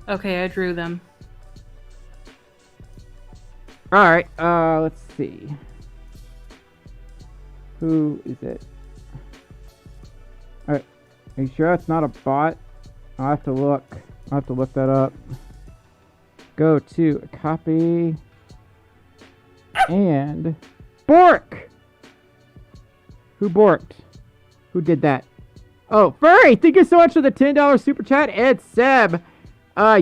Okay, I drew them. Alright, let's see. Who is it? Alright, are you sure it's not a bot? I'll have to look. I'll have to look that up. Go to copy and Bork! Who borked? Who did that? Oh, Furry! Thank you so much for the $10 super chat. And Seb,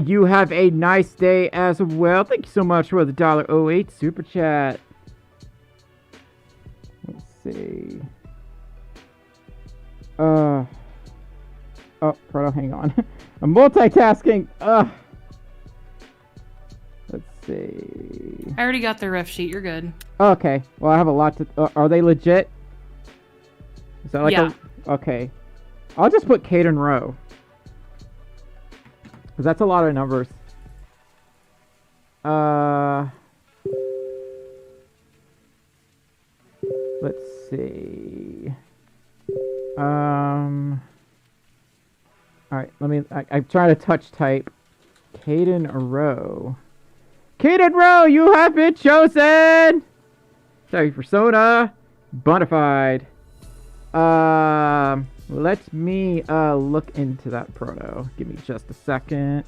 you have a nice day as well. Thank you so much for the $1.08 super chat. Let's see. Oh, Proto, hang on. I'm multitasking. Let's see. I already got the ref sheet. You're good. Okay. Well, I have a lot to. Are they legit? Is that like Yeah. Okay. I'll just put Caden Rowe. Because that's a lot of numbers. Let's see. Alright, I'm trying to touch type. Caden Rowe. Caden Rowe, you have been chosen! Sorry, persona. Bonafide. Let me look into that proto. Give me just a second.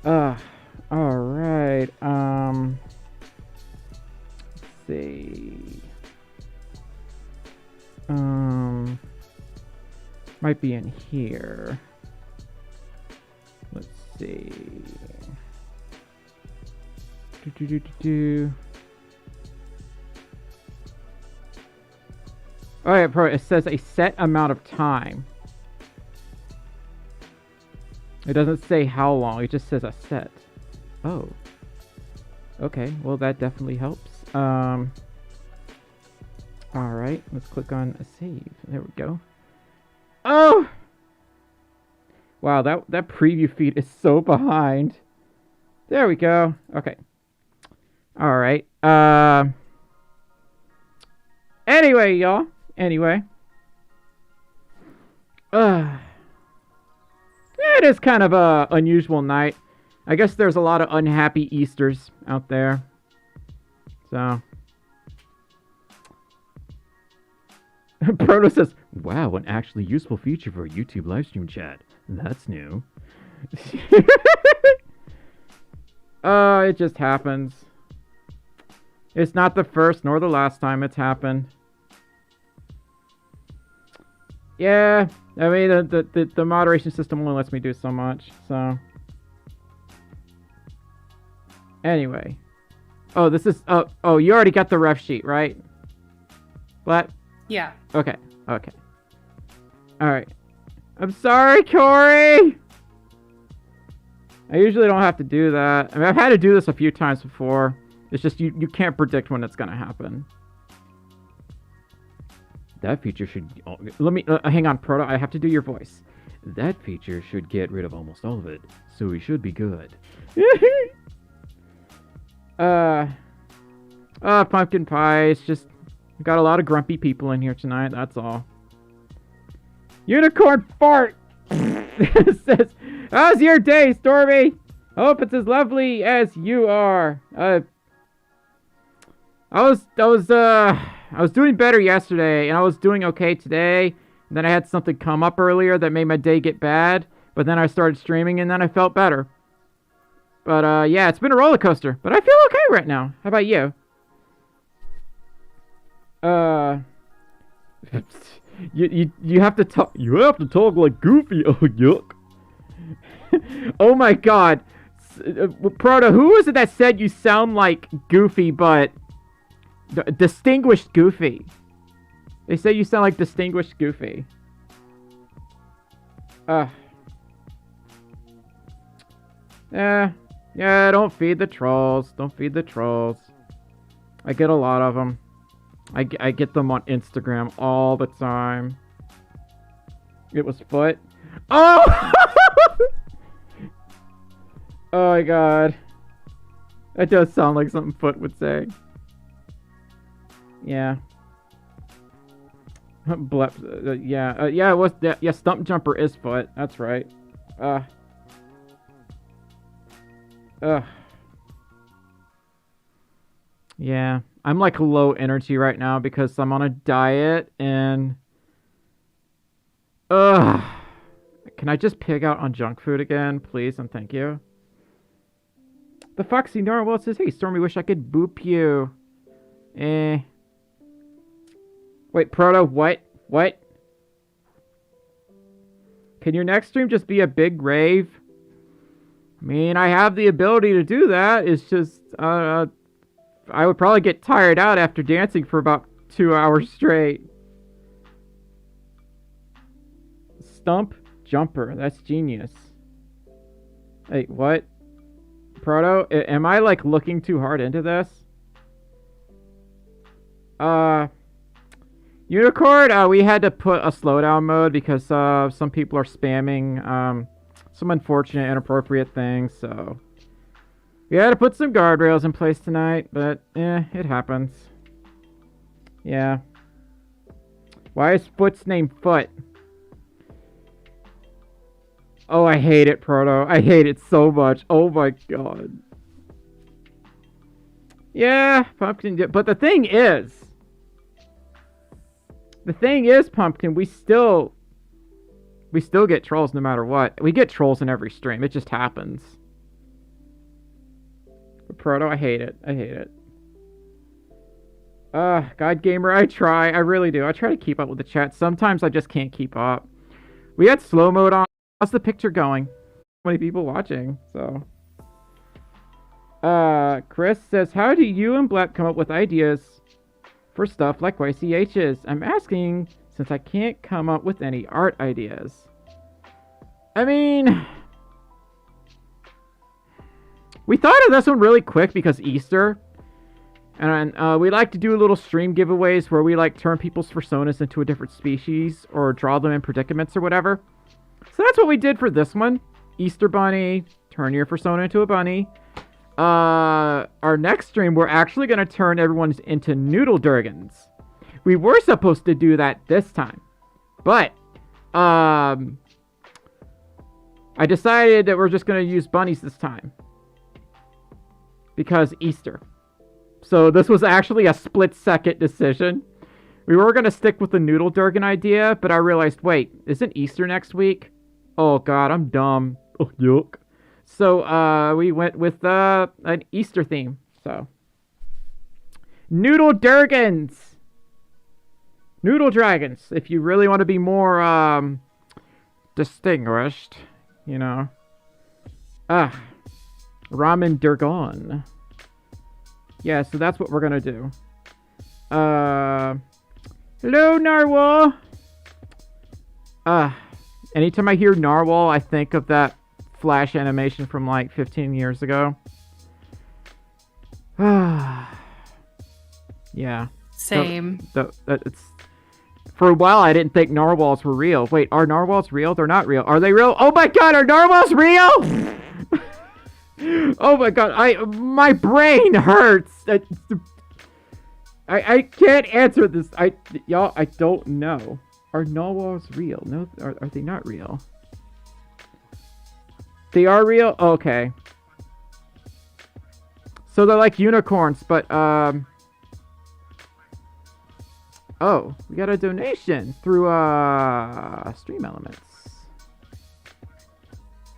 Alright. Let's see. Might be in here. Let's see. Alright, bro, it says a set amount of time. It doesn't say how long, it just says a set. Oh. Okay, well that definitely helps. Alright, let's click on a save. There we go. Oh! Wow, that preview feed is so behind. There we go. Okay. Alright. Anyway, y'all. Anyway. It is kind of a unusual night. I guess there's a lot of unhappy Easters out there. So. Proto says, wow, an actually useful feature for a YouTube livestream chat. That's new. It just happens. It's not the first nor the last time it's happened. Yeah, I mean, the moderation system only lets me do so much, so. Anyway. Oh, this is, oh, you already got the ref sheet, right? What? Yeah. Okay, okay. Alright. I'm sorry, Corey! I usually don't have to do that. I mean, I've had to do this a few times before. It's just you can't predict when it's gonna happen. That feature should... let me... hang on, Proto. I have to do your voice. That feature should get rid of almost all of it, so we should be good. Pumpkin pie. It's just... we got a lot of grumpy people in here tonight, that's all. Unicorn fart! Says, how's your day, Stormy? I hope it's as lovely as you are. I was doing better yesterday, and I was doing okay today. And then I had something come up earlier that made my day get bad. But then I started streaming, and then I felt better. But yeah, it's been a roller coaster. But I feel okay right now. How about you? You have to talk. You have to talk like Goofy. Oh yuck. Oh my God, Proto. Who was it that said you sound like Goofy, but distinguished Goofy? They say you sound like distinguished Goofy. Yeah. Don't feed the trolls. Don't feed the trolls. I get a lot of them. I get them on Instagram all the time. It was Foot. Oh! Oh my God. That does sound like something Foot would say. Yeah. Yeah, it was. Yeah, Stump Jumper is Foot. That's right. Ugh. Yeah, I'm like low energy right now because I'm on a diet and ugh. Can I just pig out on junk food again, please, and thank you? The Foxy Narwhal says, "Hey, Stormy, wish I could boop you." Eh. Wait, Proto, what? What? Can your next stream just be a big rave? I mean, I have the ability to do that. It's just, I would probably get tired out after dancing for about 2 hours straight. Stump Jumper. That's genius. Wait, what? Proto, am I like looking too hard into this? Unicorn, we had to put a slowdown mode because some people are spamming some unfortunate, inappropriate things, so we had to put some guardrails in place tonight, but it happens. Yeah. Why is Foot's name Foot? Oh, I hate it, Proto. I hate it so much. Oh my god. Yeah, Pumpkin. But the thing is, Pumpkin, we still get trolls no matter what. We get trolls in every stream. It just happens. But Proto, I hate it. I hate it. God Gamer, I try. I really do. I try to keep up with the chat. Sometimes I just can't keep up. We had slow mode on. How's the picture going? So many people watching, so. Chris says, how do you and Blep come up with ideas for stuff like YCHs? I'm asking since I can't come up with any art ideas. I mean, we thought of this one really quick because Easter. And we like to do little stream giveaways where we like turn people's personas into a different species or draw them in predicaments or whatever. So that's what we did for this one. Easter Bunny, turn your persona into a bunny. Our next stream, we're actually going to turn everyone's into Noodle Durgans. We were supposed to do that this time. But, I decided that we're just going to use bunnies this time. Because Easter. So this was actually a split-second decision. We were going to stick with the Noodle Durgan idea, but I realized, wait, isn't Easter next week? Oh god, I'm dumb. Oh, yuck. So, we went with an Easter theme. So, Noodle Durgans! Noodle Dragons, if you really want to be more, distinguished, you know. Ramen Durgan. Yeah, so that's what we're gonna do. Hello, Narwhal! Anytime I hear Narwhal, I think of that Flash animation from like 15 years ago. Yeah. Same. It's for a while I didn't think narwhals were real. Wait, are narwhals real? They're not real. Are they real? Oh my god, are narwhals real? Oh my god, my brain hurts. I can't answer this. Y'all, I don't know. Are narwhals real? No, are they not real? They are real? Okay. So they're like unicorns, but, oh, we got a donation through, Stream Elements.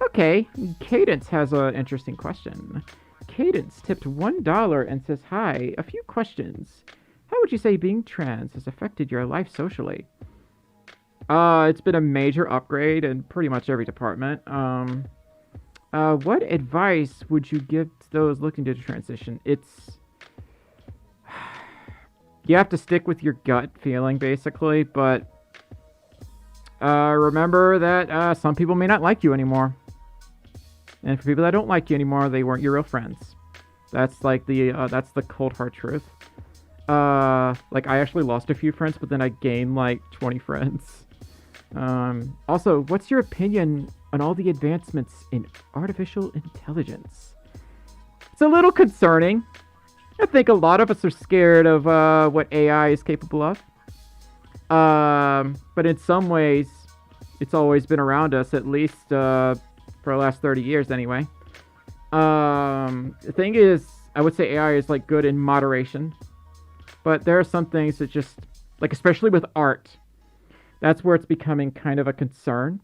Okay, Cadence has an interesting question. Cadence tipped $1 and says, hi, a few questions. How would you say being trans has affected your life socially? It's been a major upgrade in pretty much every department. What advice would you give to those looking to transition? You have to stick with your gut feeling, basically, but remember that some people may not like you anymore. And for people that don't like you anymore, they weren't your real friends. That's like that's the cold hard truth. Like I actually lost a few friends, but then I gained like 20 friends. Also, what's your opinion on all the advancements in artificial intelligence? It's a little concerning. I think a lot of us are scared of what AI is capable of. But in some ways, it's always been around us, at least for the last 30 years anyway. The thing is, I would say AI is like good in moderation, but there are some things that just like, especially with art, that's where it's becoming kind of a concern.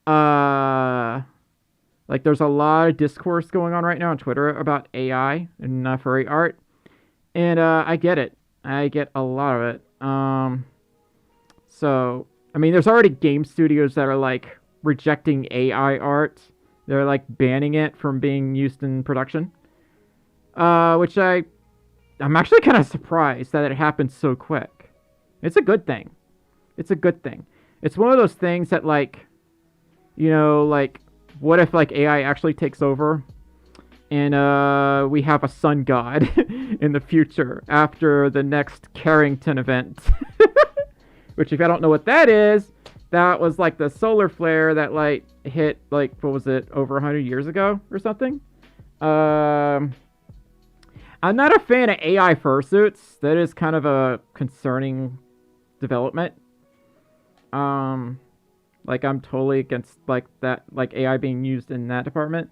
Uh, like there's a lot of discourse going on right now on Twitter about AI and furry art, and I get it. I get a lot of it. So I mean, there's already game studios that are like rejecting AI art. They're like banning it from being used in production. Which I'm actually kind of surprised that it happened so quick. It's a good thing. It's a good thing. It's one of those things that like, like what if like AI actually takes over and we have a sun god in the future after the next Carrington event. Which if I don't know what that is, that was like the solar flare that like hit like what was it, over 100 years ago or something. I'm not a fan of AI fursuits. That is kind of a concerning development. Like I'm totally against like that, like AI being used in that department.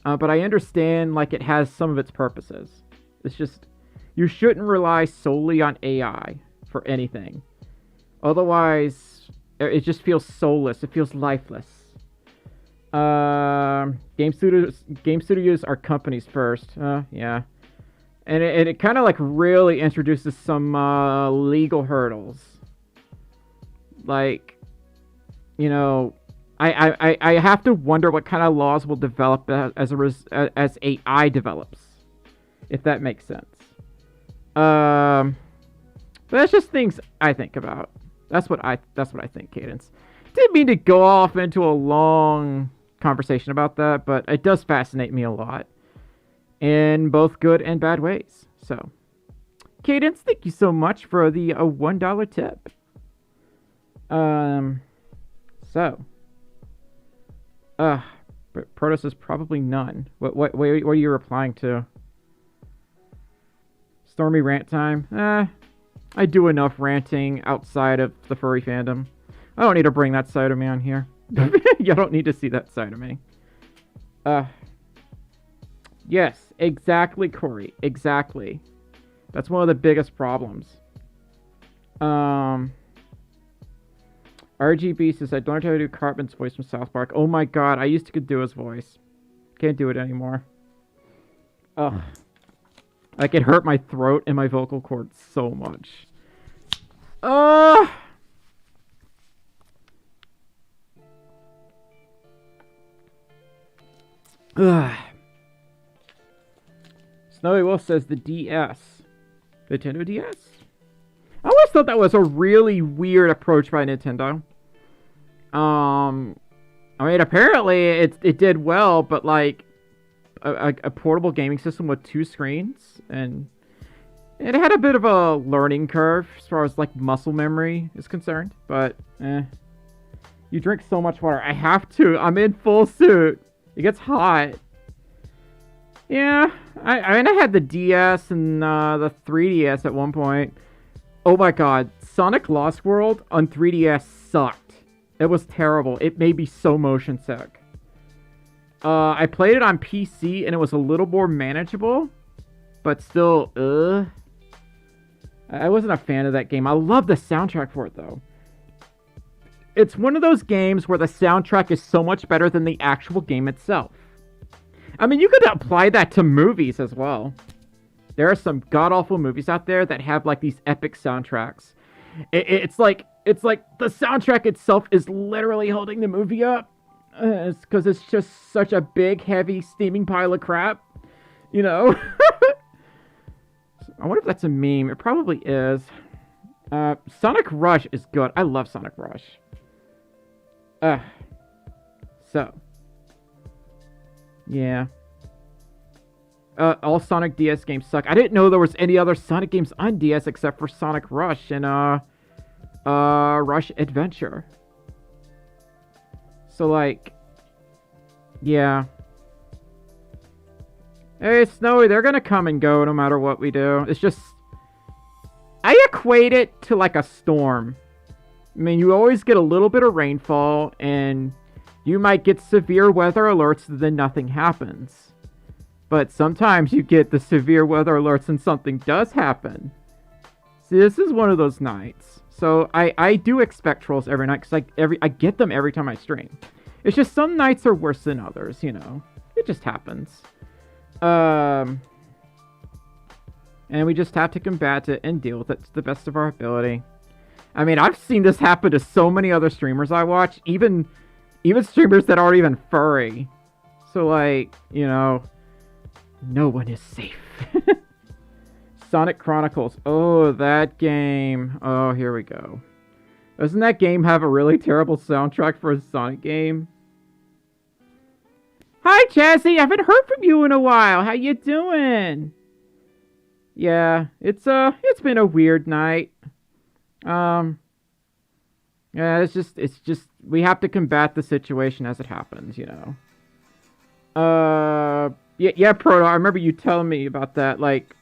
But I understand like it has some of its purposes. It's just you shouldn't rely solely on AI for anything. Otherwise, it just feels soulless. It feels lifeless. Game studios are companies first. Yeah. And it kind of like really introduces some legal hurdles. Like, I have to wonder what kind of laws will develop as AI develops, if that makes sense. But that's just things I think about. That's what I think, Cadence. Didn't mean to go off into a long conversation about that, but it does fascinate me a lot, in both good and bad ways. So, Cadence, thank you so much for the $1 tip. But Protos is probably none. What are you replying to? Stormy rant time? I do enough ranting outside of the furry fandom. I don't need to bring that side of me on here. You don't need to see that side of me. Yes, exactly, Corey. Exactly. That's one of the biggest problems. RGB says, I don't know how to do Cartman's voice from South Park. Oh my god, I used to could do his voice. Can't do it anymore. Ugh. Like, it hurt my throat and my vocal cords so much. Snowy Wolf says the DS. Nintendo DS? I always thought that was a really weird approach by Nintendo. I mean, apparently it did well, but like a portable gaming system with 2 screens, and it had a bit of a learning curve as far as like muscle memory is concerned. But you drink so much water. I have to. I'm in full suit. It gets hot. Yeah, I mean, I had the DS and the 3DS at one point. Oh my god, Sonic Lost World on 3DS sucked. It was terrible. It made me so motion sick. I played it on PC and it was a little more manageable, but still, I wasn't a fan of that game. I love the soundtrack for it though. It's one of those games where the soundtrack is so much better than the actual game itself. I mean, you could apply that to movies as well. There are some god-awful movies out there that have like these epic soundtracks. It's like the soundtrack itself is literally holding the movie up. It's because it's just such a big, heavy, steaming pile of crap. I wonder if that's a meme. It probably is. Sonic Rush is good. I love Sonic Rush. So. Yeah. All Sonic DS games suck. I didn't know there was any other Sonic games on DS except for Sonic Rush and Rush Adventure. So like, yeah. Hey Snowy, they're gonna come and go no matter what we do. It's just, I equate it to like a storm. I mean, you always get a little bit of rainfall and you might get severe weather alerts, then nothing happens. But sometimes you get the severe weather alerts and something does happen. See, this is one of those nights. So I do expect trolls every night because I get them every time I stream. It's just some nights are worse than others, you know. It just happens. And we just have to combat it and deal with it to the best of our ability. I mean, I've seen this happen to so many other streamers I watch, even streamers that aren't even furry. So, like, you know, no one is safe. Sonic Chronicles. Oh, that game. Oh, here we go. Doesn't that game have a really terrible soundtrack for a Sonic game? Hi, Chazzy. I haven't heard from you in a while. How you doing? Yeah, it's been a weird night. Yeah, it's just we have to combat the situation as it happens, you know. Yeah, Proto, I remember you telling me about that, like,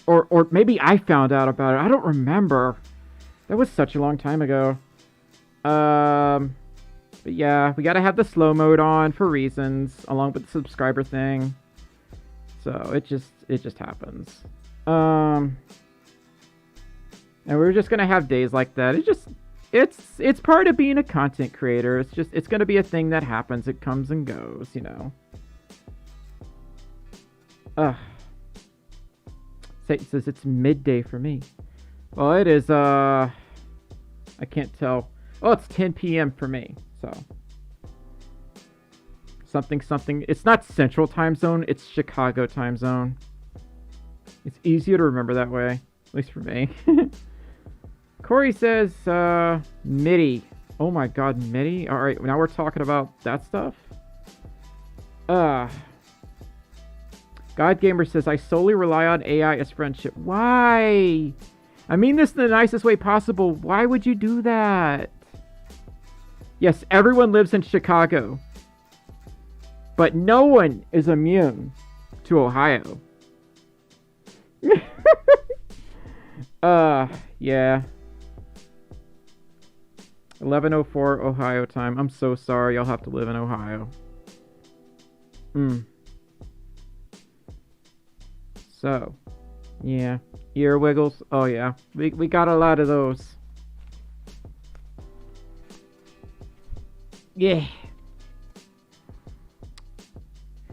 or maybe I found out about it. I don't remember. That was such a long time ago. But yeah, we gotta have the slow mode on for reasons, along with the subscriber thing. So it just happens. And we're just gonna have days like that. It's part of being a content creator. It's gonna be a thing that happens. It comes and goes, you know. Satan says it's midday for me. Well, it is, I can't tell. Oh, it's 10 p.m. for me, so. Something. It's not Central Time Zone, it's Chicago Time Zone. It's easier to remember that way, at least for me. Corey says, MIDI. Oh my god, MIDI? Alright, now we're talking about that stuff? God Gamer says, I solely rely on AI as friendship. Why? I mean this in the nicest way possible. Why would you do that? Yes, everyone lives in Chicago. But no one is immune to Ohio. Yeah. 11:04 Ohio time. I'm so sorry y'all have to live in Ohio. So, yeah. Ear wiggles. Oh yeah. We got a lot of those. Yeah.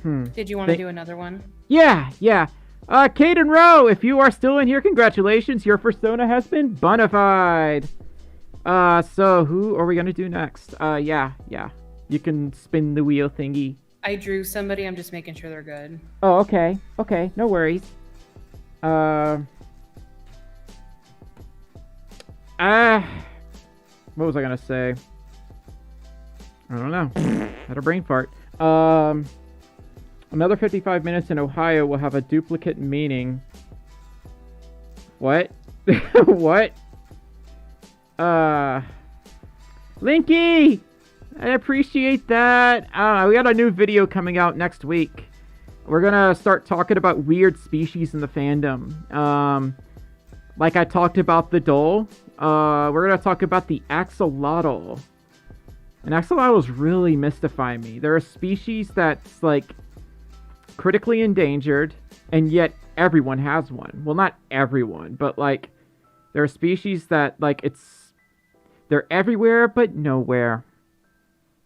Did you want to do another one? Yeah. Caden Rowe, if you are still in here, congratulations. Your persona has been bonafide. So who are we gonna do next? Yeah. You can spin the wheel thingy. I drew somebody. I'm just making sure they're good. Oh, okay. No worries. What was I gonna say? I don't know. Had a brain fart. Another 55 minutes in Ohio will have a duplicate meaning. What? What? Linky! I appreciate that. We got a new video coming out next week. We're gonna start talking about weird species in the fandom. Like I talked about the dole. We're gonna talk about the axolotl. And axolotls really mystify me. They're a species that's like critically endangered, and yet everyone has one. Well, not everyone, but like they're a species that like they're everywhere but nowhere.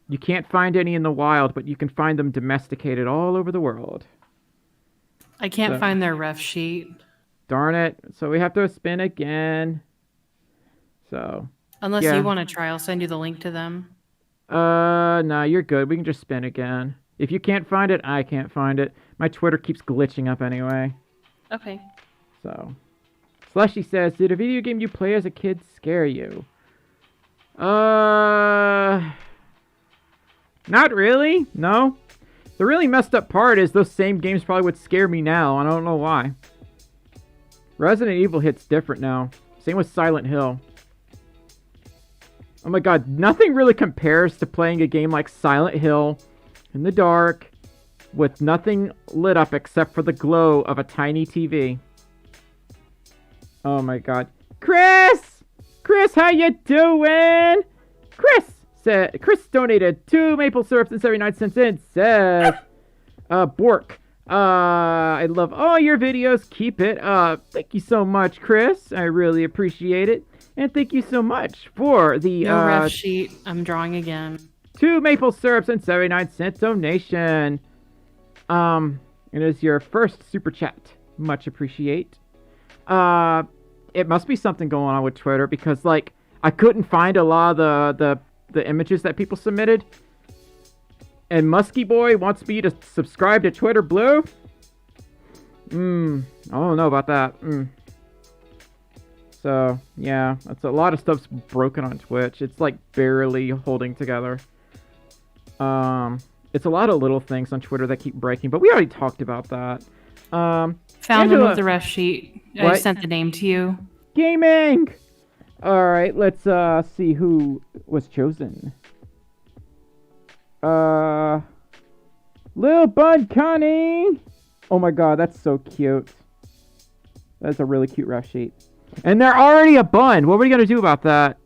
You can't find any in the wild, but you can find them domesticated all over the world. I can't find their ref sheet. Darn it. So we have to spin again. So. Unless you want to try, I'll send you the link to them. No, you're good. We can just spin again. If you can't find it, I can't find it. My Twitter keeps glitching up anyway. Okay. So. Slushy says, did a video game you play as a kid scare you? Not really. No. The really messed up part is those same games probably would scare me now. I don't know why. Resident Evil hits different now. Same with Silent Hill. Oh my god, nothing really compares to playing a game like Silent Hill in the dark with nothing lit up except for the glow of a tiny TV. Oh my god. Chris! Chris, how you doing? Chris donated 2 maple syrups and 79 cents and says, Bork, I love all your videos. Keep it up. Thank you so much, Chris. I really appreciate it. And thank you so much for the No ref sheet. I'm drawing again. 2 maple syrups and 79-cent donation. It is your first super chat. Much appreciate. It must be something going on with Twitter because like I couldn't find a lot of the images that people submitted. And Muskie Boy wants me to subscribe to Twitter Blue. I don't know about that. So yeah, that's a lot of stuff's broken on Twitch. It's like barely holding together. It's a lot of little things on Twitter that keep breaking, but we already talked about that. Found Angela, one with the ref sheet. I what? sent the name to you. Gaming. All right, let's see who was chosen. Lil Bun Connie. Oh my god, that's so cute. That's a really cute ref sheet. And they're already a bun. What are we gonna do about that?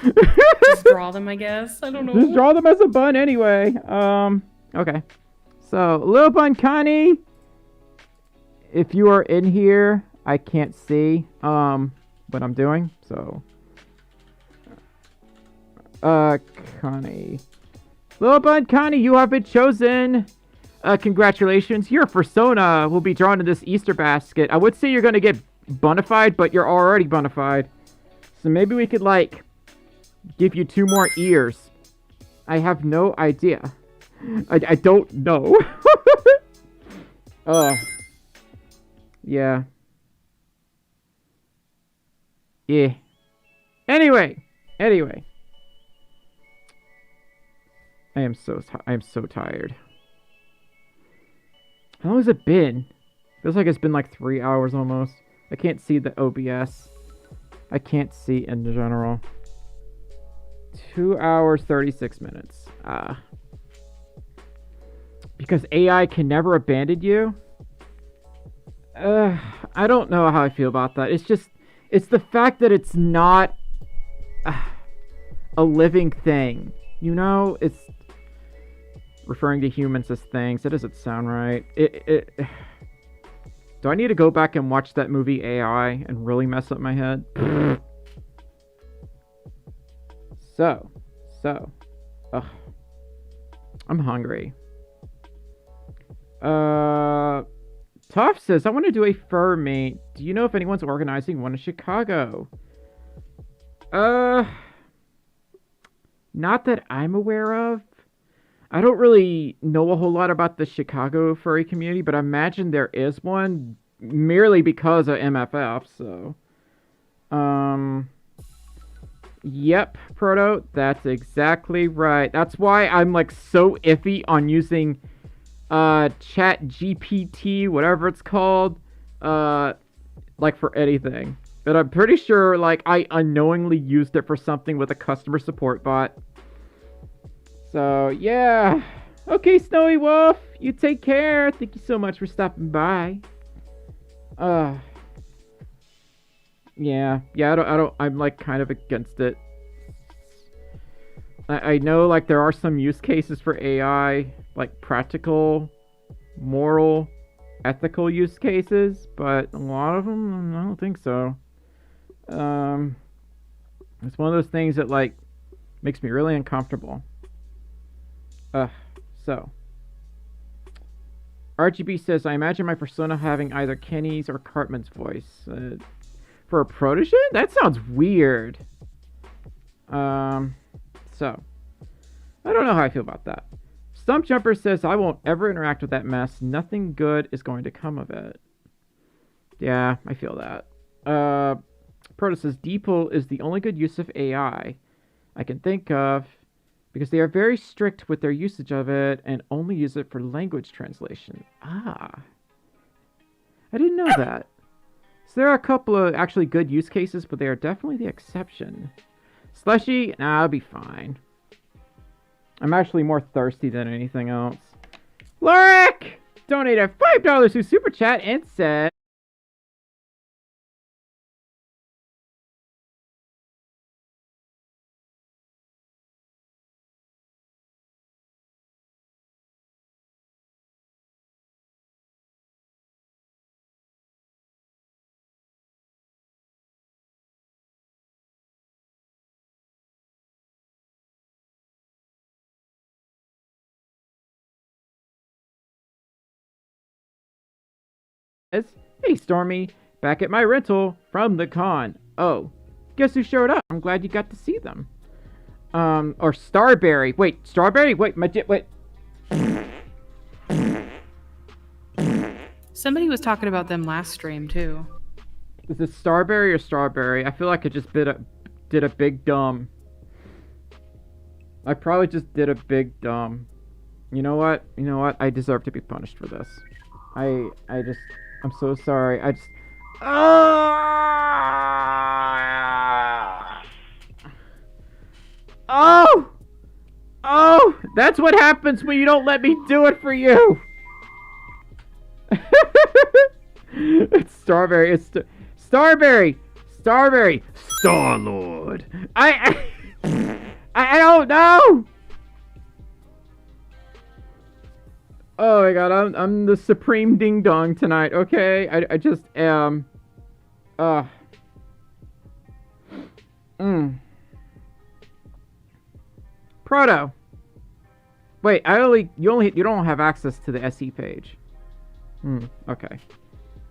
Just draw them, I guess. I don't know. Just draw them as a bun anyway. Okay. So, Lil Bun Connie, if you are in here, I can't see what I'm doing. So, Connie. Lil Bun Connie, you have been chosen. Congratulations. Your persona will be drawn in this Easter basket. I would say you're going to get bunified, but you're already bunified. So maybe we could, like, give you 2 more ears. I have no idea. I don't know. Yeah. Yeah. Anyway. I am so tired. How long has it been? Feels like it's been like 3 hours almost. I can't see the OBS. I can't see in general. 2 hours, 36 minutes. Because AI can never abandon you? I don't know how I feel about that. It's the fact that it's not a living thing. You know? It's referring to humans as things. That doesn't sound right. Do I need to go back and watch that movie AI and really mess up my head? So. I'm hungry. Toff says, I want to do a fur mate. Do you know if anyone's organizing one in Chicago? Not that I'm aware of. I don't really know a whole lot about the Chicago furry community, but I imagine there is one merely because of MFF, so. Yep, Proto, that's exactly right. That's why I'm like so iffy on using Chat GPT, whatever it's called, like for anything. But I'm pretty sure like I unknowingly used it for something with a customer support bot. So yeah. Okay, Snowy Wolf, you take care. Thank you so much for stopping by. Yeah, I'm like kind of against it. I know like there are some use cases for AI, like practical, moral, ethical use cases, but a lot of them, I don't think so. It's one of those things that like makes me really uncomfortable. So. RGB says, I imagine my persona having either Kenny's or Cartman's voice. For a protege? That sounds weird. So. I don't know how I feel about that. Stump Jumper says, I won't ever interact with that mess. Nothing good is going to come of it. Yeah, I feel that. Proto says, DeepL is the only good use of AI I can think of, because they are very strict with their usage of it and only use it for language translation. I didn't know that. So there are a couple of actually good use cases, but they are definitely the exception. Slushy? Nah, I'll be fine. I'm actually more thirsty than anything else. Lorik donated $5 to Super Chat and said, Hey, Stormy, back at my rental from the con. Oh, guess who showed up? I'm glad you got to see them. Or Starberry. Wait, Strawberry? Wait, wait. Somebody was talking about them last stream too. Is it Starberry or Strawberry? I feel like I just did a big dumb. I probably just did a big dumb. You know what? You know what? I deserve to be punished for this. I'm so sorry. Oh! Oh! That's what happens when you don't let me do it for you! It's Strawberry. It's Starberry! Starberry! Star-Lord! I don't know! Oh my god, I'm the supreme ding dong tonight, okay? I just am. Proto. Wait, you don't have access to the SE page. Okay.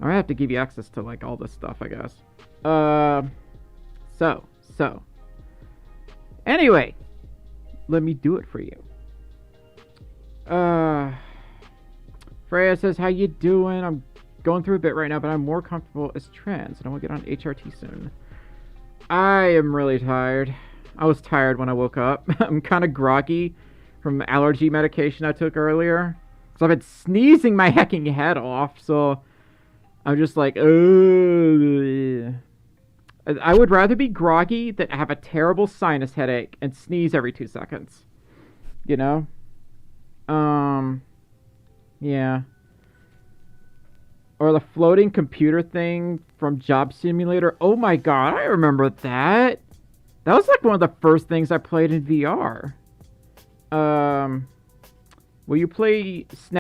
I have to give you access to like all this stuff, I guess. So. Anyway, let me do it for you. Freya says, how you doing? I'm going through a bit right now, but I'm more comfortable as trans, and I will get on HRT soon. I am really tired. I was tired when I woke up. I'm kind of groggy from allergy medication I took earlier. Because I've been sneezing my hecking head off, so I'm just like, ugh. I would rather be groggy than have a terrible sinus headache and sneeze every 2 seconds. You know? Yeah. Or the floating computer thing from Job Simulator. Oh my god, I remember that. That was like one of the first things I played in VR. Will you play Snap?